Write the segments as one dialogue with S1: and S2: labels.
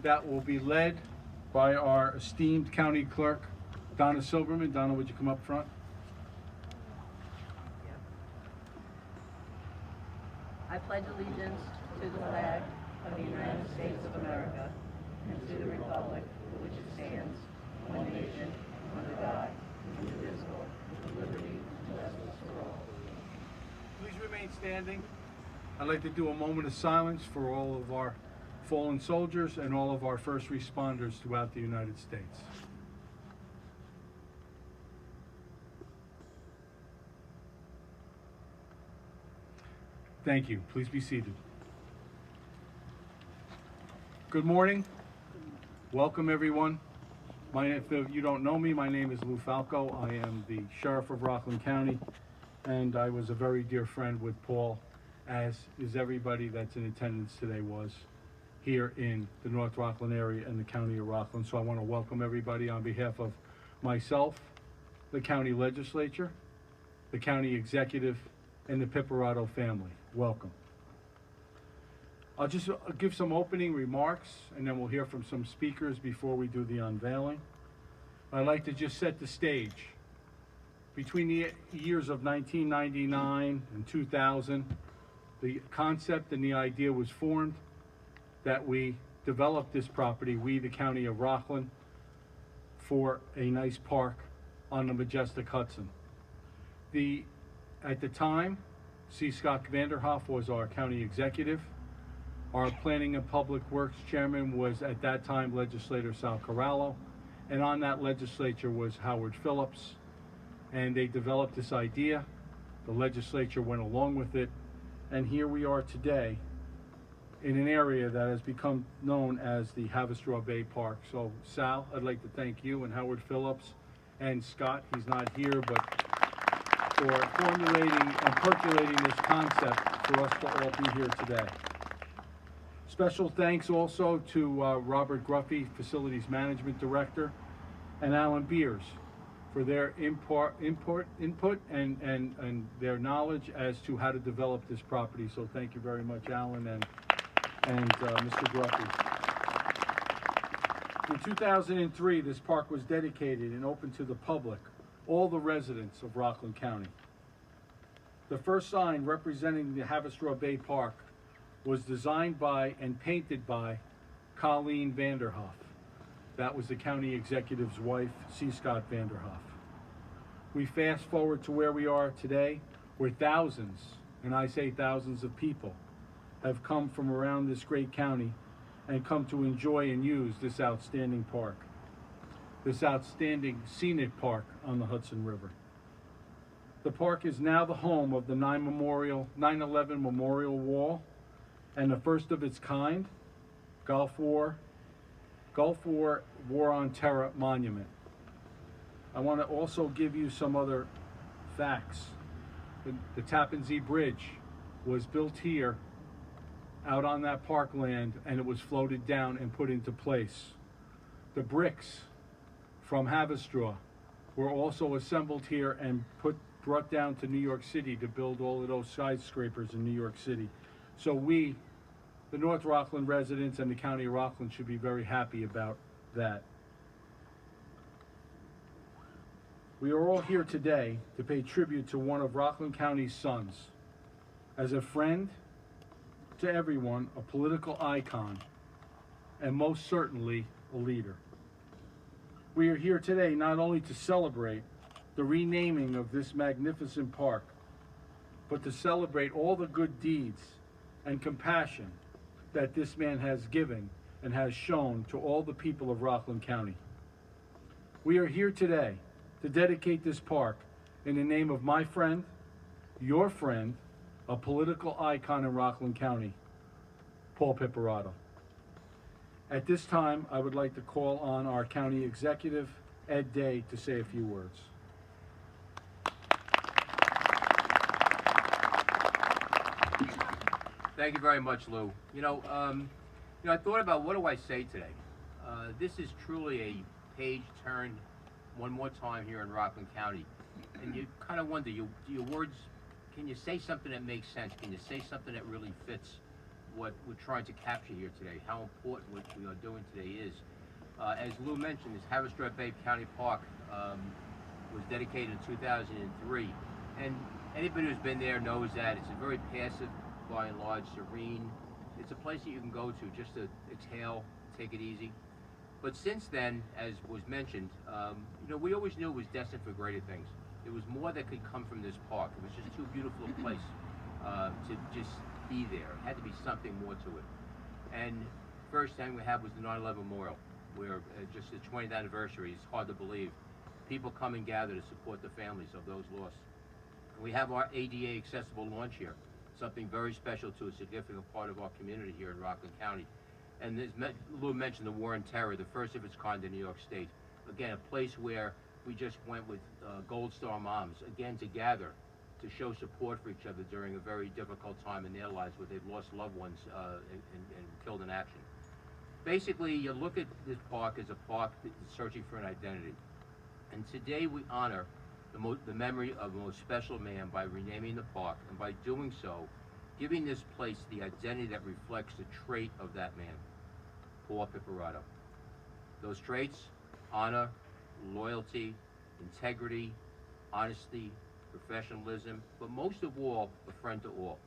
S1: that will be led by our esteemed county clerk, Donna Silverman. Donna, would you come up front?
S2: I pledge allegiance to the flag of the United States of America and to the republic for which it stands, one nation, under God, indivisible, with liberty and justice for all.
S1: Please remain standing. I'd like to do a moment of silence for all of our fallen soldiers and all of our first responders throughout the United States. Thank you. Please be seated. Good morning. Welcome, everyone. If you don't know me, my name is Lou Falco. I am the Sheriff of Rockland County, and I was a very dear friend with Paul, as is everybody that's in attendance today was here in the North Rockland area and the County of Rockland. So I want to welcome everybody on behalf of myself, the County Legislature, the County Executive, and the Piperato family. Welcome. I'll just give some opening remarks, and then we'll hear from some speakers before we do the unveiling. I'd like to just set the stage. Between the years of 1999 and 2000, the concept and the idea was formed that we developed this property, we the County of Rockland, for a nice park on the majestic Hudson. At the time, C. Scott Vanderhoff was our county executive. Our Planning and Public Works chairman was at that time Legislator Sal Corallo, and on that legislature was Howard Phillips. And they developed this idea. The legislature went along with it, and here we are today in an area that has become known as the Haverstraw Bay Park. So Sal, I'd like to thank you and Howard Phillips and Scott, he's not here, but for formulating and percolating this concept for us to all be here today. Special thanks also to Robert Gruffy, Facilities Management Director, and Alan Beers for their input and their knowledge as to how to develop this property. So thank you very much, Alan and Mr. Gruffy. In 2003, this park was dedicated and open to the public, all the residents of Rockland County. The first sign representing the Haverstraw Bay Park was designed by and painted by Colleen Vanderhoff. That was the county executive's wife, C. Scott Vanderhoff. We fast forward to where we are today, where thousands, and I say thousands of people, have come from around this great county and come to enjoy and use this outstanding park, this outstanding scenic park on the Hudson River. The park is now the home of the 9/11 Memorial Wall and the first of its kind Gulf War War on Terror Monument. I want to also give you some other facts. The Tappan Zee Bridge was built here out on that parkland, and it was floated down and put into place. The bricks from Haverstraw were also assembled here and brought down to New York City to build all of those skyscrapers in New York City. So we, the North Rockland residents and the County of Rockland, should be very happy about that. We are all here today to pay tribute to one of Rockland County's sons. As a friend to everyone, a political icon, and most certainly a leader. We are here today not only to celebrate the renaming of this magnificent park, but to celebrate all the good deeds and compassion that this man has given and has shown to all the people of Rockland County. We are here today to dedicate this park in the name of my friend, your friend, a political icon in Rockland County, Paul Piperato. At this time, I would like to call on our county executive, Ed Day, to say a few words.
S3: Thank you very much, Lou. I thought about what do I say today. This is truly a page turned one more time here in Rockland County, and you kind of wonder, your words, can you say something that makes sense? Can you say something that really fits what we're trying to capture here today, how important what we are doing today is. As Lou mentioned, this Haverstraw Bay Park was dedicated in 2003, and anybody who's been there knows that it's a very passive, by and large, serene. It's a place that you can go to just to exhale, take it easy. But since then, as was mentioned, we always knew it was destined for greater things. There was more that could come from this park. It was just too beautiful a place to just be there. It had to be something more to it. And first thing we had was the 9/11 Memorial, where just the 20th anniversary, it's hard to believe. People come and gather to support the families of those lost. We have our ADA accessible launch here, something very special to a significant part of our community here in Rockland County. And as Lou mentioned, the War on Terror, the first of its kind in New York State. Again, a place where we just went with Gold Star moms, again, to gather, to show support for each other during a very difficult time in their lives where they've lost loved ones and killed in action. Basically, you look at this park as a park that's searching for an identity. And today we honor the memory of the most special man by renaming the park, and by doing so, giving this place the identity that reflects the trait of that man, Paul Piperato. Those traits: honor, loyalty, integrity, honesty, professionalism, but most of all, a friend to all.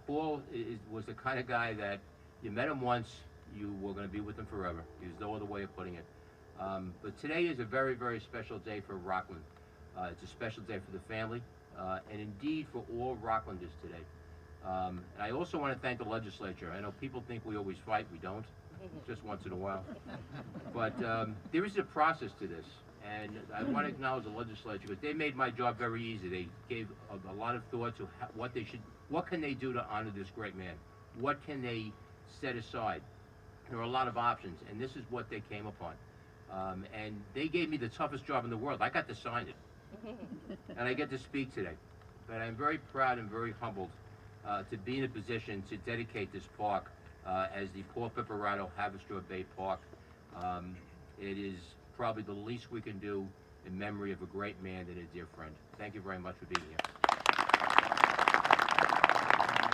S3: Paul was the kind of guy that you met him once, you were going to be with him forever. There's no other way of putting it. But today is a very, very special day for Rockland. It's a special day for the family, and indeed for all Rocklanders today. And I also want to thank the Legislature. I know people think we always fight. We don't, just once in a while. But there is a process to this, and I want to acknowledge the Legislature because they made my job very easy. They gave a lot of thought to what can they do to honor this great man? What can they set aside? There are a lot of options, and this is what they came upon. And they gave me the toughest job in the world. I got to sign it, and I get to speak today. But I'm very proud and very humbled to be in a position to dedicate this park as the Paul Piperato Haverstraw Bay Park. It is probably the least we can do in memory of a great man and a dear friend. Thank you very much for being here.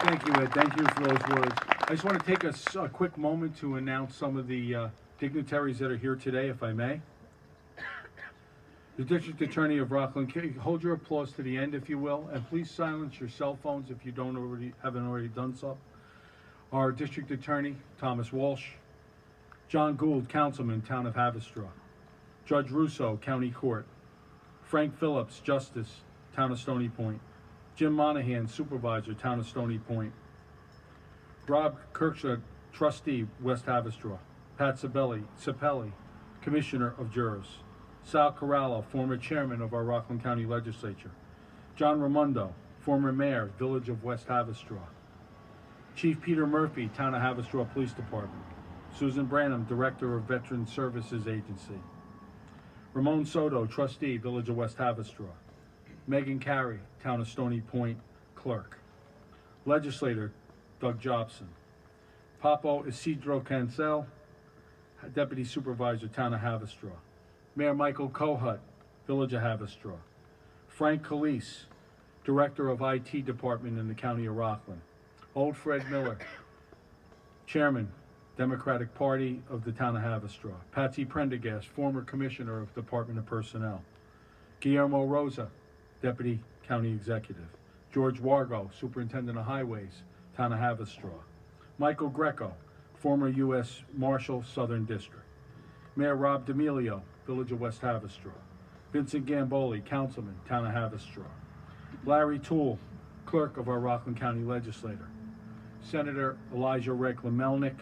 S1: Thank you, Ed. Thank you for those words. I just want to take a quick moment to announce some of the dignitaries that are here today, if I may. The District Attorney of Rockland County, hold your applause to the end, if you will, and please silence your cell phones if you haven't already done so. Our District Attorney, Thomas Walsh. John Gould, Councilman, Town of Haverstraw. Judge Russo, County Court. Frank Phillips, Justice, Town of Stony Point. Jim Monahan, Supervisor, Town of Stony Point. Rob Kirksha, Trustee, West Haverstraw. Pat Sapelli, Commissioner of Jurors. Sal Corallo, former Chairman of our Rockland County Legislature. John Raimondo, former Mayor, Village of West Haverstraw. Chief Peter Murphy, Town of Haverstraw Police Department. Susan Branham, Director of Veteran Services Agency. Ramon Soto, Trustee, Village of West Haverstraw. Megan Carey, Town of Stony Point, Clerk. Legislator, Doug Jobson. Papo Isidro Cancel, Deputy Supervisor, Town of Haverstraw. Mayor Michael Kohut, Village of Haverstraw. Frank Calise, Director of IT Department in the County of Rockland. Old Fred Miller, Chairman, Democratic Party of the Town of Haverstraw. Patsy Prendergast, former Commissioner of Department of Personnel. Guillermo Rosa, Deputy County Executive. George Wargo, Superintendent of Highways, Town of Haverstraw. Michael Greco, former U.S. Marshal, Southern District. Mayor Rob D'Amelio, Village of West Haverstraw. Vincent Gamboli, Councilman, Town of Haverstraw. Larry Toole, Clerk of our Rockland County Legislator. Senator Elijah Reckler Melnick,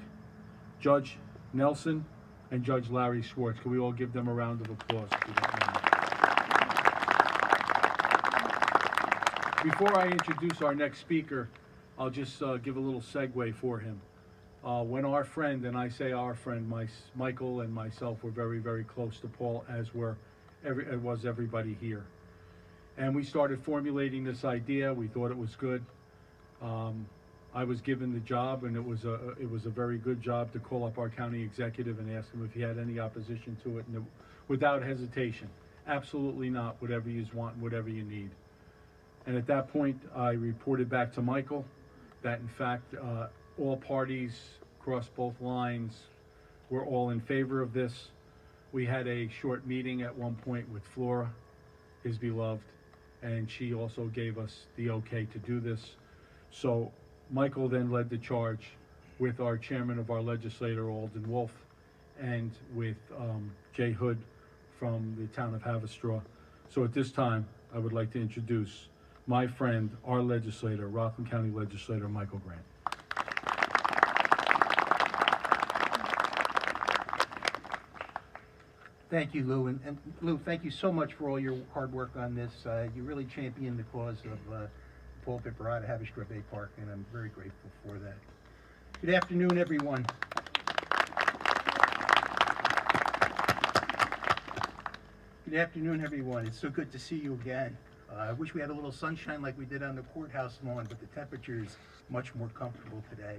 S1: Judge Nelson, and Judge Larry Schwartz. Can we all give them a round of applause if you don't mind? Before I introduce our next speaker, I'll just give a little segue for him. When our friend, and I say our friend, Michael and myself were very, very close to Paul, as was everybody here. And we started formulating this idea. We thought it was good. I was given the job, and it was a very good job to call up our county executive and ask him if he had any opposition to it, and without hesitation, absolutely not, whatever you want, whatever you need. And at that point, I reported back to Michael, that in fact all parties across both lines were all in favor of this. We had a short meeting at one point with Flora, his beloved, and she also gave us the okay to do this. So Michael then led the charge with our chairman of our legislator, Alden, Wolfe, and with Jay Hood from the town of Haverstraw. So at this time, I would like to introduce my friend, our legislator, Rockland County Legislator Michael Grant.
S4: Thank you, Lou. And Lou, thank you so much for all your hard work on this. You really championed the cause of Paul Piperato, Haverstraw Bay Park, and I'm very grateful for that. Good afternoon, everyone. Good afternoon, everyone. It's so good to see you again. I wish we had a little sunshine like we did on the courthouse lawn, but the temperature is much more comfortable today.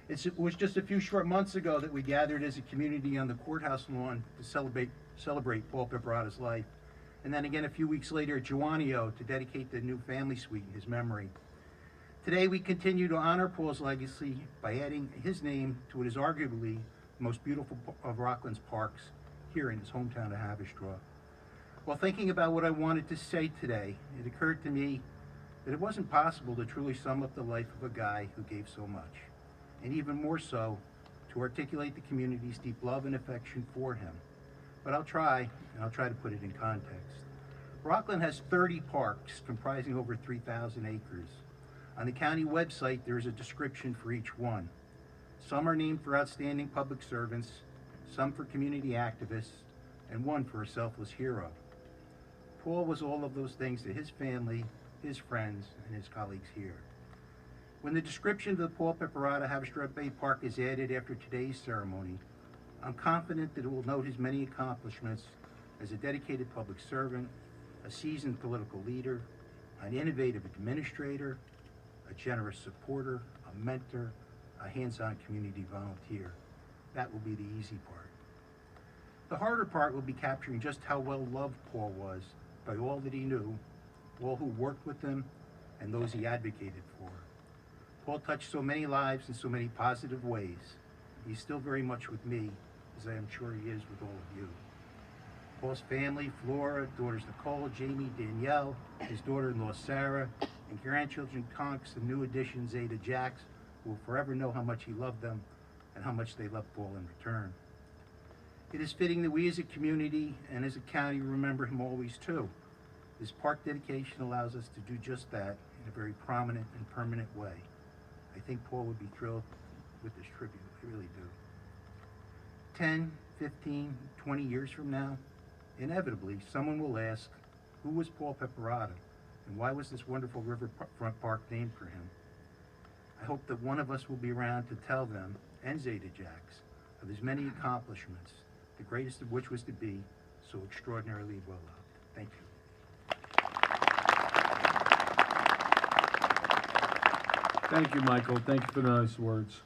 S4: It was just a few short months ago that we gathered as a community on the courthouse lawn to celebrate Paul Piperato's life. And then again a few weeks later at Joannio to dedicate the new family suite in his memory. Today we continue to honor Paul's legacy by adding his name to what is arguably the most beautiful of Rockland's parks here in his hometown of Haverstraw. While thinking about what I wanted to say today, it occurred to me that it wasn't possible to truly sum up the life of a guy who gave so much, and even more so, to articulate the community's deep love and affection for him. But I'll try to put it in context. Rockland has 30 parks comprising over 3,000 acres. On the county website, there is a description for each one. Some are named for outstanding public servants, some for community activists, and one for a selfless hero. Paul was all of those things to his family, his friends, and his colleagues here. When the description of the Paul Piperato Haverstraw Bay Park is added after today's ceremony, I'm confident that it will note his many accomplishments as a dedicated public servant, a seasoned political leader, an innovative administrator, a generous supporter, a mentor, a hands-on community volunteer. That will be the easy part. The harder part will be capturing just how well loved Paul was by all that he knew, all who worked with him, and those he advocated for. Paul touched so many lives in so many positive ways. He's still very much with me, as I am sure he is with all of you. Paul's family, Flora, daughters Nicole, Jamie, Danielle, his daughter-in-law Sarah, and grandchildren Conks and new addition Zeta Jax will forever know how much he loved them and how much they loved Paul in return. It is fitting that we as a community and as a county remember him always too. This park dedication allows us to do just that in a very prominent and permanent way. I think Paul would be thrilled with this tribute, I really do. 10, 15, 20 years from now, inevitably someone will ask, who was Paul Piperato and why was this wonderful riverfront park named for him? I hope that one of us will be around to tell them, and Zeta Jax, of his many accomplishments, the greatest of which was to be so extraordinarily well loved. Thank you.
S1: Thank you, Michael. Thank you for the nice words.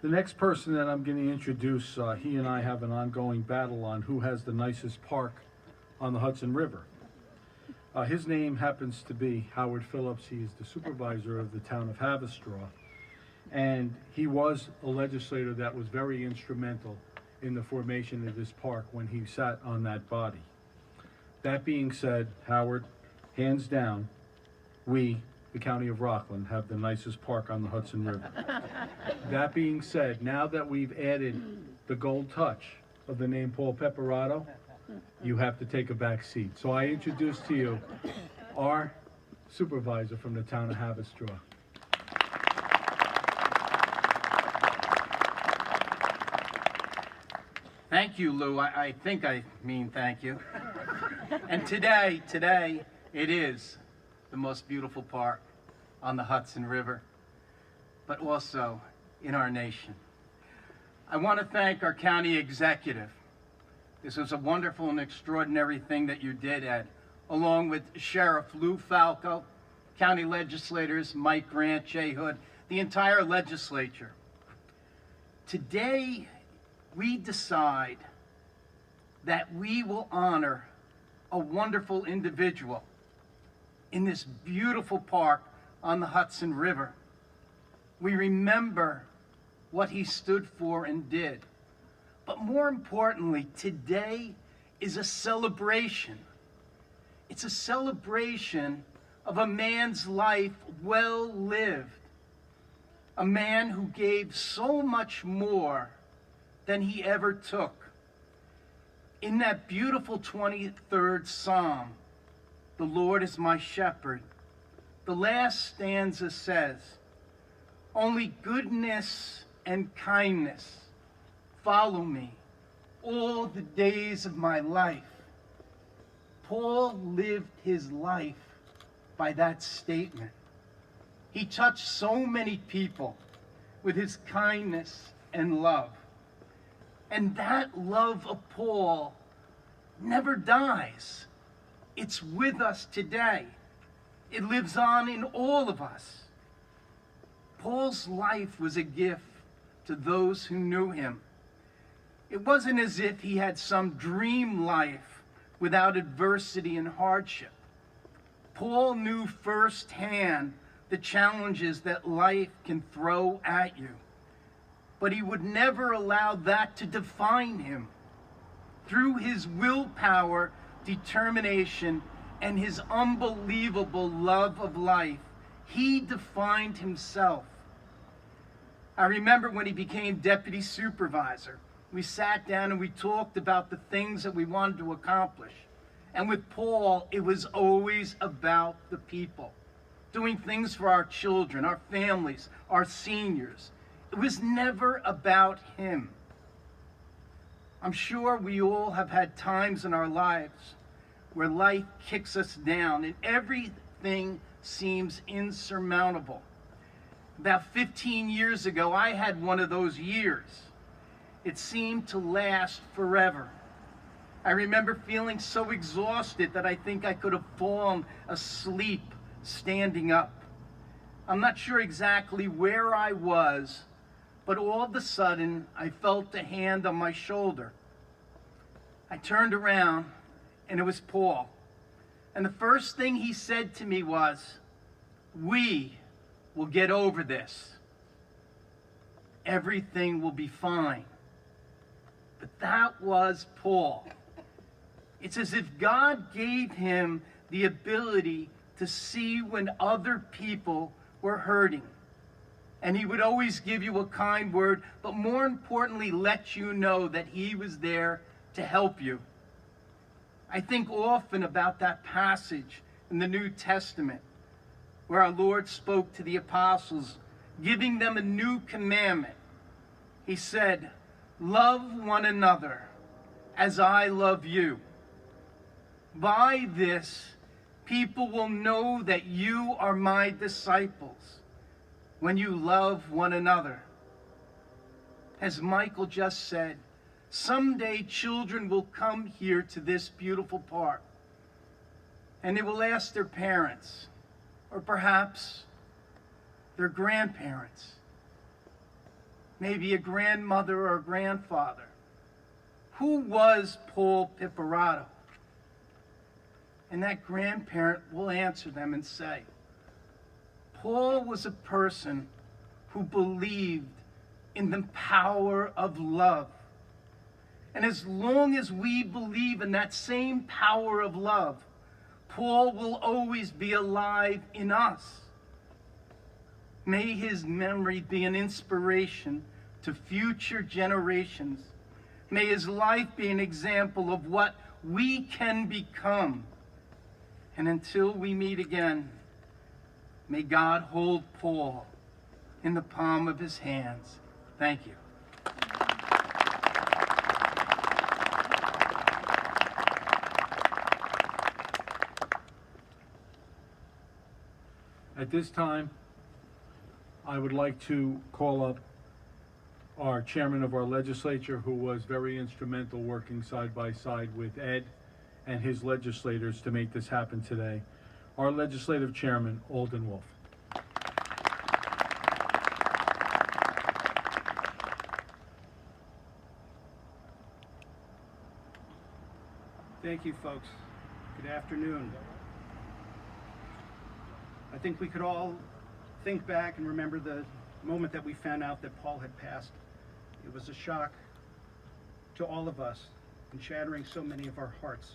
S1: The next person that I'm going to introduce, he and I have an ongoing battle on who has the nicest park on the Hudson River. His name happens to be Howard Phillips. He is the supervisor of the town of Haverstraw. And he was a legislator that was very instrumental in the formation of this park when he sat on that body. That being said, Howard, hands down, we, the county of Rockland, have the nicest park on the Hudson River. That being said, now that we've added the gold touch of the name Paul Piperato, you have to take a back seat. So I introduce to you our supervisor from the town of Haverstraw.
S5: Thank you, Lou. I think I mean thank you. And today, it is the most beautiful park on the Hudson River, but also in our nation. I want to thank our county executive. This was a wonderful and extraordinary thing that you did, Ed, along with Sheriff Lou Falco, county legislators Mike Grant, Jay Hood, the entire legislature. Today, we decide that we will honor a wonderful individual in this beautiful park on the Hudson River. We remember what he stood for and did. But more importantly, today is a celebration. It's a celebration of a man's life well lived. A man who gave so much more than he ever took. In that beautiful 23rd Psalm, the Lord is my shepherd, the last stanza says, only goodness and kindness follow me all the days of my life. Paul lived his life by that statement. He touched so many people with his kindness and love. And that love of Paul never dies. It's with us today. It lives on in all of us. Paul's life was a gift to those who knew him. It wasn't as if he had some dream life without adversity and hardship. Paul knew firsthand the challenges that life can throw at you. But he would never allow that to define him. Through his willpower, determination, and his unbelievable love of life, he defined himself. I remember when he became deputy supervisor, we sat down and we talked about the things that we wanted to accomplish. And with Paul, it was always about the people. Doing things for our children, our families, our seniors. It was never about him. I'm sure we all have had times in our lives where life kicks us down and everything seems insurmountable. About 15 years ago, I had one of those years. It seemed to last forever. I remember feeling so exhausted that I think I could have fallen asleep standing up. I'm not sure exactly where I was, but all of a sudden, I felt a hand on my shoulder. I turned around, and it was Paul. And the first thing he said to me was, "We will get over this. Everything will be fine." But that was Paul. It's as if God gave him the ability to see when other people were hurting. And he would always give you a kind word, but more importantly, let you know that he was there to help you. I think often about that passage in the New Testament where our Lord spoke to the apostles, giving them a new commandment. He said, "Love one another as I love you. By this, people will know that you are my disciples, when you love one another." As Michael just said, someday children will come here to this beautiful park, and they will ask their parents, or perhaps their grandparents, maybe a grandmother or a grandfather, who was Paul Piperato? And that grandparent will answer them and say, Paul was a person who believed in the power of love. And as long as we believe in that same power of love, Paul will always be alive in us. May his memory be an inspiration to future generations. May his life be an example of what we can become. And until we meet again, may God hold Paul in the palm of his hands. Thank you.
S1: At this time, I would like to call up our chairman of our legislature, who was very instrumental working side by side with Ed and his legislators to make this happen today. Our legislative chairman, Alden Wolfe.
S6: Thank you, folks. Good afternoon. I think we could all think back and remember the moment that we found out that Paul had passed, it was a shock to all of us and shattering so many of our hearts.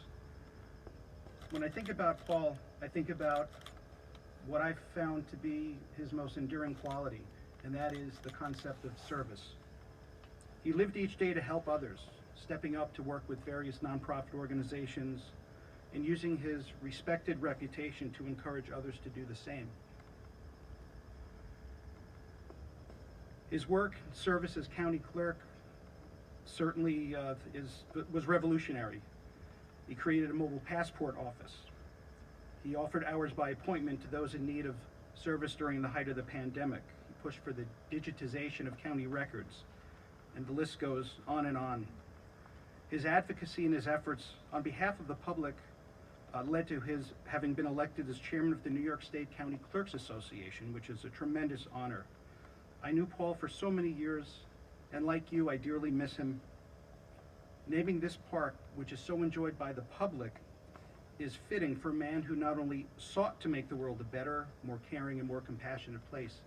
S6: When I think about Paul, I think about what I've found to be his most enduring quality, and that is the concept of service. He lived each day to help others, stepping up to work with various nonprofit organizations and using his respected reputation to encourage others to do the same. His work and service as county clerk certainly was revolutionary. He created a mobile passport office. He offered hours by appointment to those in need of service during the height of the pandemic. He pushed for the digitization of county records, and the list goes on and on. His advocacy and his efforts on behalf of the public led to his having been elected as chairman of the New York State County Clerks Association, which is a tremendous honor. I knew Paul for so many years, and like you, I dearly miss him. Naming this park, which is so enjoyed by the public, is fitting for a man who not only sought to make the world a better, more caring, and more compassionate place,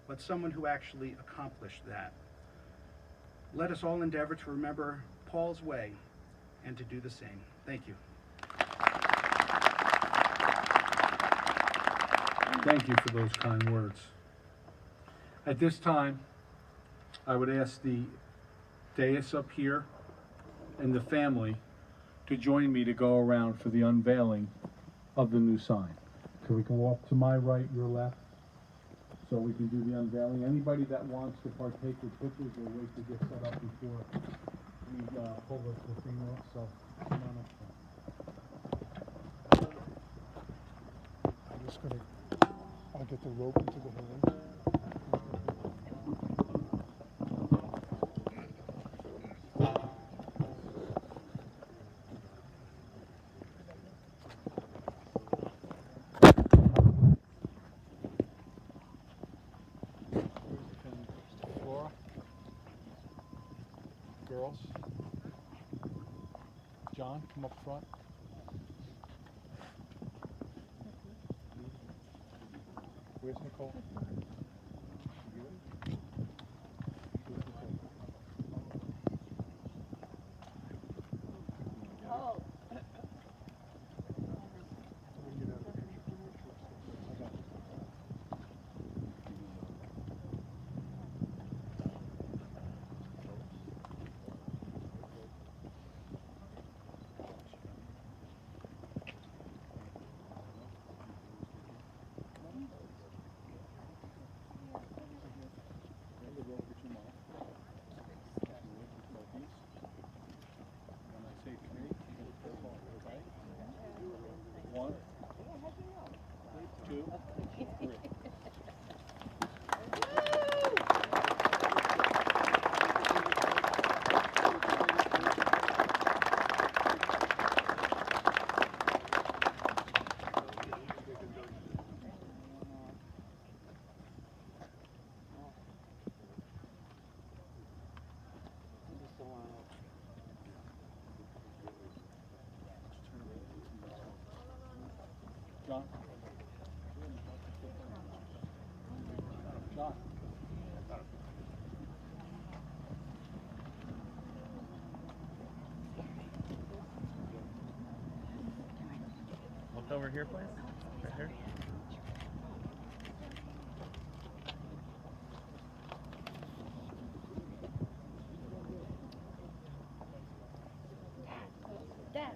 S6: but someone who actually accomplished that. Let us all endeavor to remember Paul's way and to do the same. Thank you.
S1: Thank you for those kind words. At this time, I would ask the dais up here and the family to join me to go around for the unveiling of the new sign. So we can walk to my right, your left, so we can do the unveiling. Anybody that wants to partake with pictures will wait to get set up before we pull the thing off, so come on up front.
S7: I'm just gonna, I'll get the rope into the hand. Flora, girls, John, come up front. Where's Nicole? Where's Nicole?
S2: Oh.
S1: One, two, three. John? John?
S8: Look over here, please. Right here.
S2: Dad.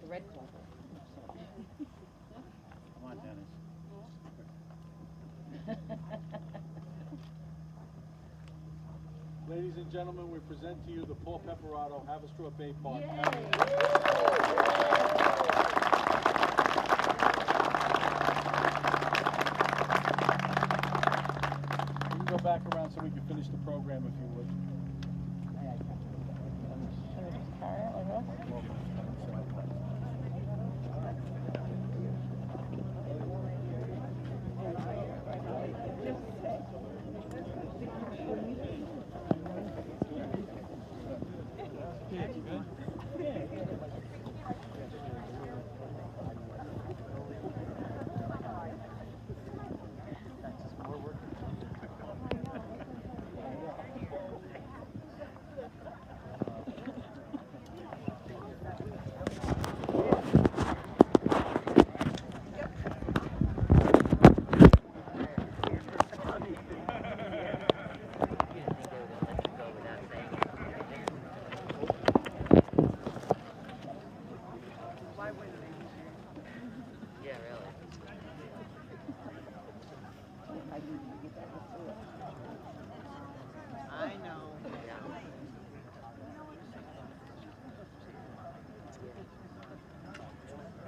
S2: The red one.
S8: Come on, Dennis.
S1: Ladies and gentlemen, we present to you the Paul Piperato Haverstraw Bay Park. You can go back around so we can finish the program if you would.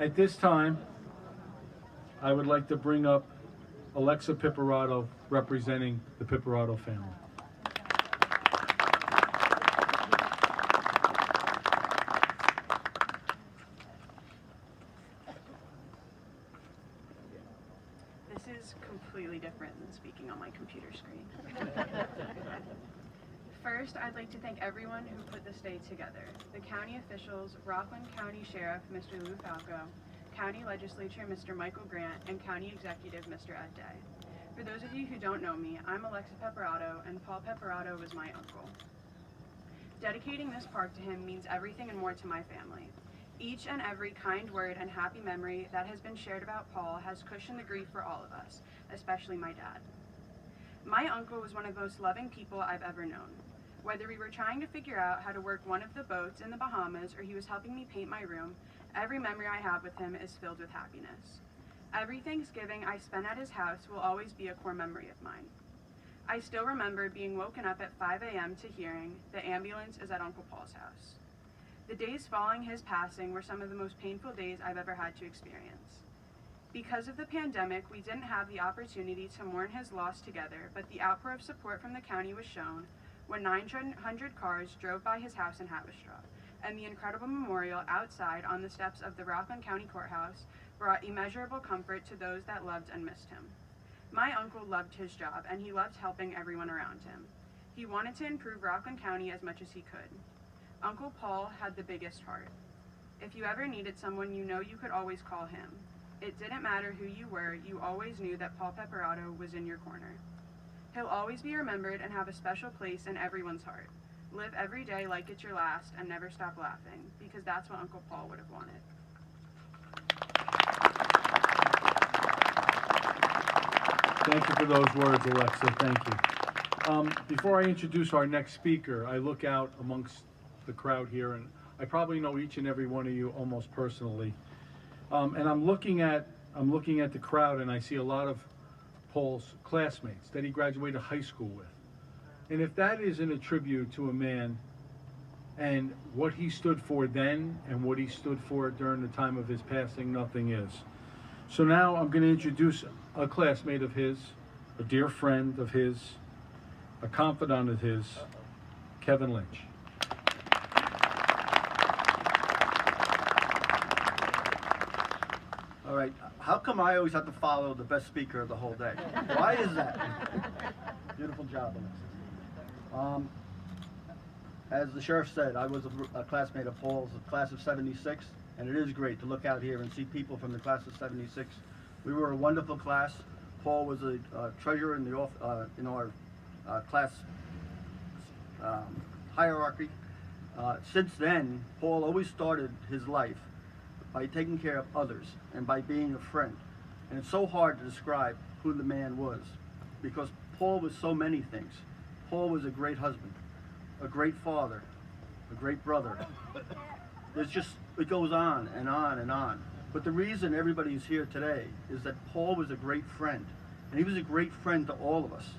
S1: At this time, I would like to bring up Alexa Piperato, representing the Piperato family.
S9: This is completely different than speaking on my computer screen. First, I'd like to thank everyone who put this day together. The county officials, Rockland County Sheriff, Mr. Lou Falco, County Legislature, Mr. Michael Grant, and County Executive, Mr. Ed Day. For those of you who don't know me, I'm Alexa Piperato, and Paul Piperato was my uncle. Dedicating this park to him means everything and more to my family. Each and every kind word and happy memory that has been shared about Paul has cushioned the grief for all of us, especially my dad. My uncle was one of the most loving people I've ever known. Whether we were trying to figure out how to work one of the boats in the Bahamas or he was helping me paint my room, every memory I have with him is filled with happiness. Every Thanksgiving I spent at his house will always be a core memory of mine. I still remember being woken up at 5 a.m. to hearing, "The ambulance is at Uncle Paul's house." The days following his passing were some of the most painful days I've ever had to experience. Because of the pandemic, we didn't have the opportunity to mourn his loss together, but the outpour of support from the county was shown when 900 cars drove by his house in Haverstraw, and the incredible memorial outside on the steps of the Rockland County Courthouse brought immeasurable comfort to those that loved and missed him. My uncle loved his job, and he loved helping everyone around him. He wanted to improve Rockland County as much as he could. Uncle Paul had the biggest heart. If you ever needed someone, you know you could always call him. It didn't matter who you were, you always knew that Paul Piperato was in your corner. He'll always be remembered and have a special place in everyone's heart. Live every day like it's your last and never stop laughing, because that's what Uncle Paul would have wanted.
S1: Thank you for those words, Alexa. Thank you. Before I introduce our next speaker, I look out amongst the crowd here, and I probably know each and every one of you almost personally. And I'm looking at the crowd, and I see a lot of Paul's classmates that he graduated high school with. And if that isn't a tribute to a man and what he stood for then and what he stood for during the time of his passing, nothing is. So now I'm going to introduce a classmate of his, a dear friend of his, a confidant of his, Kevin Lynch.
S10: All right, how come I always have to follow the best speaker of the whole day? Why is that? Beautiful job, Alexis. As the sheriff said, I was a classmate of Paul's, the class of 76, and it is great to look out here and see people from the class of 76. We were a wonderful class. Paul was a treasurer in our class hierarchy. Since then, Paul always started his life by taking care of others and by being a friend. And it's so hard to describe who the man was, because Paul was so many things. Paul was a great husband, a great father, a great brother. It goes on and on and on. But the reason everybody's here today is that Paul was a great friend, and he was a great friend to all of us.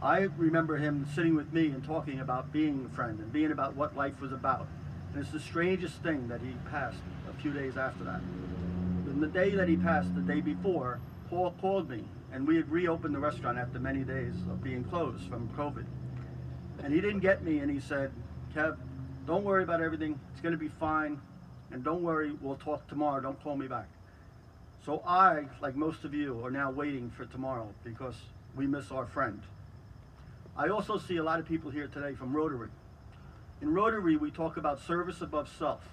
S10: I remember him sitting with me and talking about being a friend and being about what life was about. And it's the strangest thing that he passed a few days after that. And the day that he passed, the day before, Paul called me, and we had reopened the restaurant after many days of being closed from COVID. And he didn't get me, and he said, "Kev, don't worry about everything. It's going to be fine. And don't worry, we'll talk tomorrow. Don't call me back." So I, like most of you, are now waiting for tomorrow because we miss our friend. I also see a lot of people here today from Rotary. In Rotary, we talk about service above self.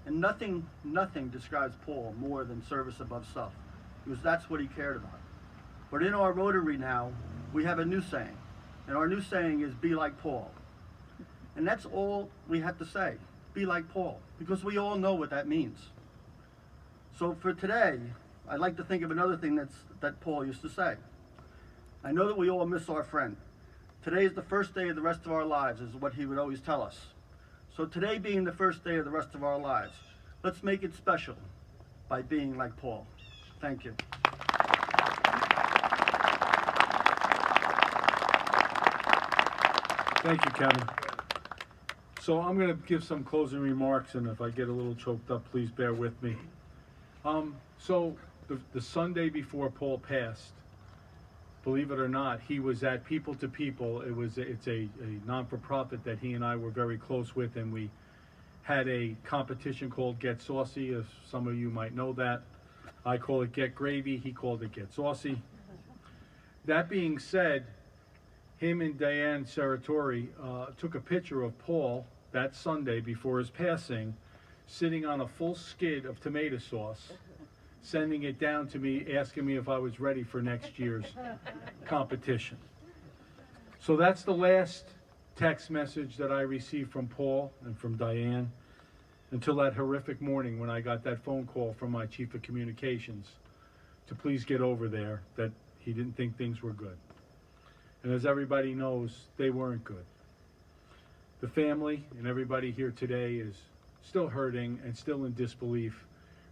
S10: And nothing describes Paul more than service above self, because that's what he cared about. But in our Rotary now, we have a new saying. And our new saying is, "Be like Paul." And that's all we have to say, be like Paul, because we all know what that means. So for today, I'd like to think of another thing that Paul used to say. I know that we all miss our friend. Today is the first day of the rest of our lives, is what he would always tell us. So today being the first day of the rest of our lives, let's make it special by being like Paul. Thank you.
S1: Thank you, Kevin. So I'm going to give some closing remarks, and if I get a little choked up, please bear with me. So the Sunday before Paul passed, believe it or not, he was at People to People. It's a non-for-profit that he and I were very close with, and we had a competition called Get Saucy, as some of you might know that. I call it Get Gravy, he called it Get Saucy. That being said, him and Diane Saratori took a picture of Paul that Sunday before his passing, sitting on a full skid of tomato sauce, sending it down to me, asking me if I was ready for next year's competition. So that's the last text message that I received from Paul and from Diane until that horrific morning when I got that phone call from my chief of communications to please get over there, that he didn't think things were good. And as everybody knows, they weren't good. The family and everybody here today is still hurting and still in disbelief,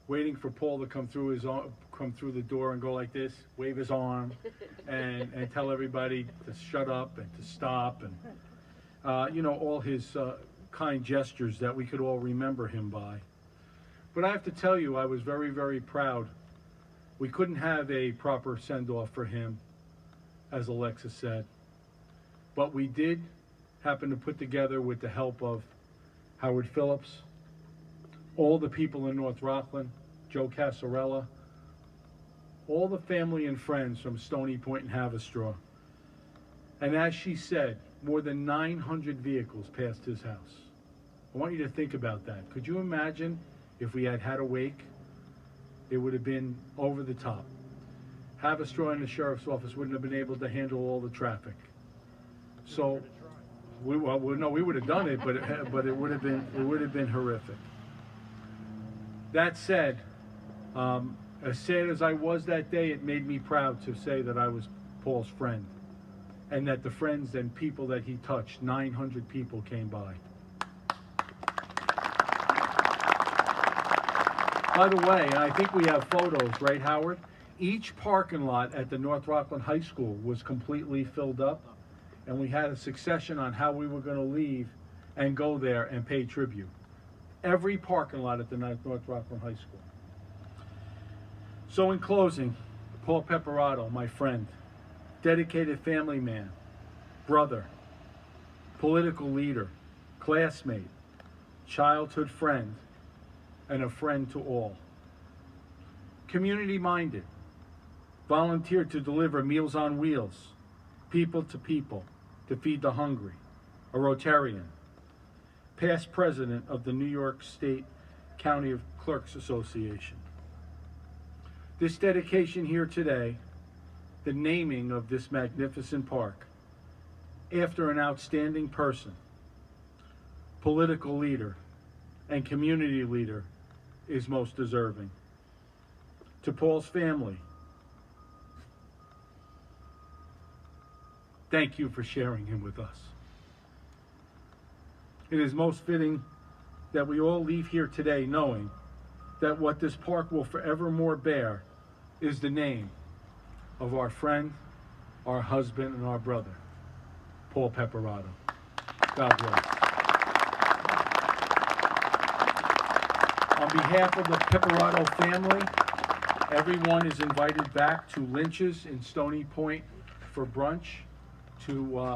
S1: waiting for Paul to come through the door and go like this, wave his arm, and tell everybody to shut up and to stop, and all his kind gestures that we could all remember him by. But I have to tell you, I was very, very proud. We couldn't have a proper send-off for him, as Alexis said, but we did happen to put together, with the help of Howard Phillips, all the people in North Rockland, Joe Casarella, all the family and friends from Stony Point and Haverstraw. And as she said, more than 900 vehicles passed his house. I want you to think about that. Could you imagine if we had a wake? It would have been over the top. Haverstraw and the sheriff's office wouldn't have been able to handle all the traffic. So, we would have done it, but it would have been horrific. That said, as sad as I was that day, it made me proud to say that I was Paul's friend, and that the friends and people that he touched, 900 people came by. By the way, and I think we have photos, right, Howard? Each parking lot at the North Rockland High School was completely filled up, and we had a succession on how we were going to leave and go there and pay tribute. Every parking lot at the North Rockland High School. So in closing, Paul Piperato, my friend, dedicated family man, brother, political leader, classmate, childhood friend, and a friend to all. Community-minded, volunteered to deliver Meals on Wheels, people, to feed the hungry, a Rotarian, past president of the New York State County of Clerks Association. This dedication here today, the naming of this magnificent park, after an outstanding person, political leader, and community leader, is most deserving. To Paul's family, thank you for sharing him with us. It is most fitting that we all leave here today knowing that what this park will forevermore bear is the name of our friend, our husband, and our brother, Paul Piperato. God bless. On behalf of the Piperato family, everyone is invited back to Lynch's in Stony Point for brunch to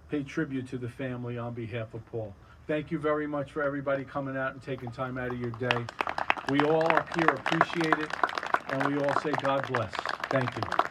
S1: pay tribute to the family on behalf of Paul. Thank you very much for everybody coming out and taking time out of your day. We all up here appreciate it, and we all say God bless. Thank you.